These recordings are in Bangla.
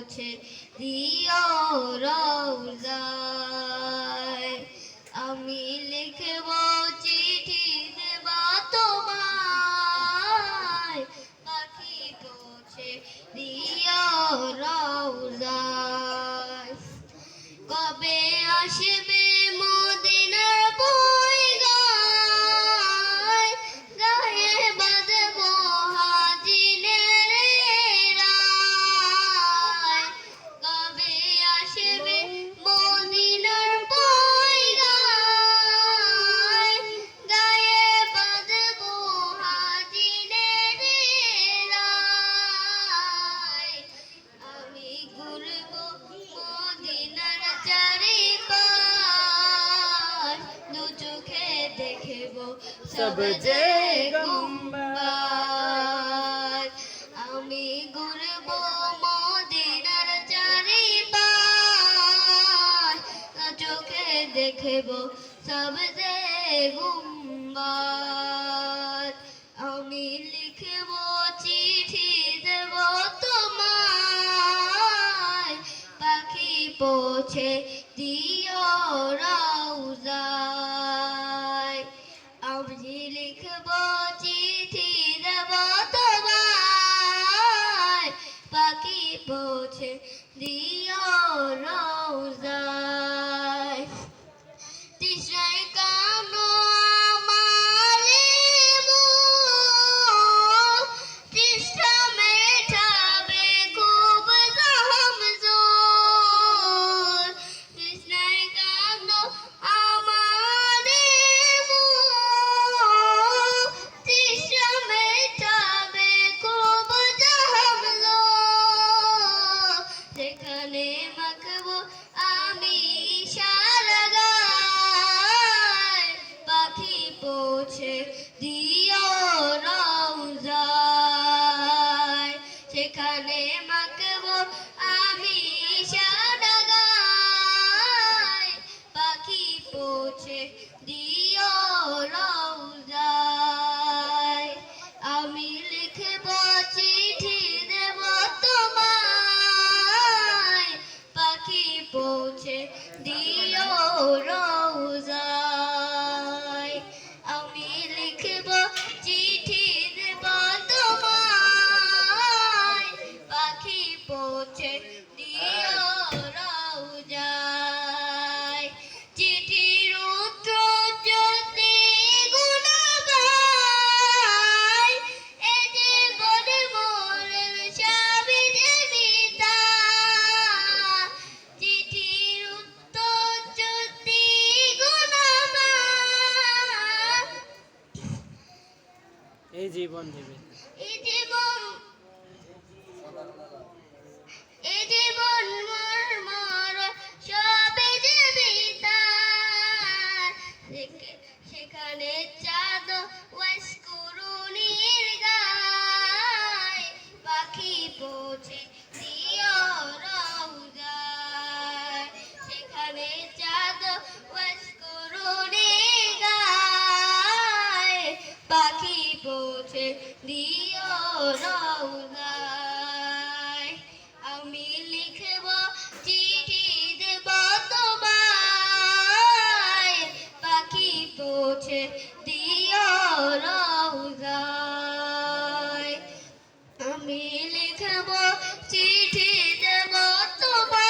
পৌঁছে দিও রওজায়। আমি লিখব চিঠি দেব তোমায়, পাখি পৌঁছে দিও রওজায়। কবে আসবে মদিনার পয়গায়, গায়ে বাঁধব হাজিনের রায়। কবে আসবে মদিনার পয়গায়, গায়ে বাঁধব হাজিনের রায়। আমি ঘুরব মদিনার চারিপাশ, দু চোখে দেখব সবজে গুম্বাদ। আমি ঘুরব মদিনার চারিপাশ, দু চোখে দেখব সবজে গুম্বাদ। আমি লিখব চিঠি দেব তোমায়, পাখি পৌঁছে দিও রওজায়। আমি লিখব চিঠি দেব তোমায়, পাখি পৌঁছে দিও রওজায়। তৃষ্ণায় কানো আমারে মন, তৃষ্ণা মেটাবে খুব জামজোর। তৃষ্ণায় কানো আমারে মন, তৃষ্ণা মেটাবে খুব জামজোর। সেখানে মাখবো আমি সারা গায়, পাখি পৌঁছে দিও রওজায়। সেখানে মাখবো আমি সারা গায়, পাখি পৌঁছে দিও রওজায়। আমি লিখব চিঠি দেব তোমায়, পাখি পৌঁছে দিও রওজায়। আমি লিখব চিঠি দেব তোমায়, পাখি পৌঁছে দিও রওজায়। চিঠির উত্তর যদি গুনাগায়, এ জীবন মোর সবই মিথ্যা। চিঠির উত্তর যদি গুনাগায়, এই জীবন দেবে এই জীবন মোর মোর সবে যে মিথ্যা। সেখানে চাঁদ ওয়াসকুরুনির গায়, পাখি পৌঁছে দিও রওজায়। সেখানে চাঁদ ওয়াসকুরুনির গায়, পাখি পৌঁছে দিও রওজায়। আমি লিখব চিঠি দেব তোমায়, পাখি পৌঁছে দিও রওজায়। আমি লিখব চিঠি দেব তোমায়,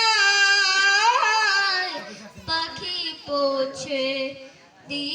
পাখি পৌঁছে দিও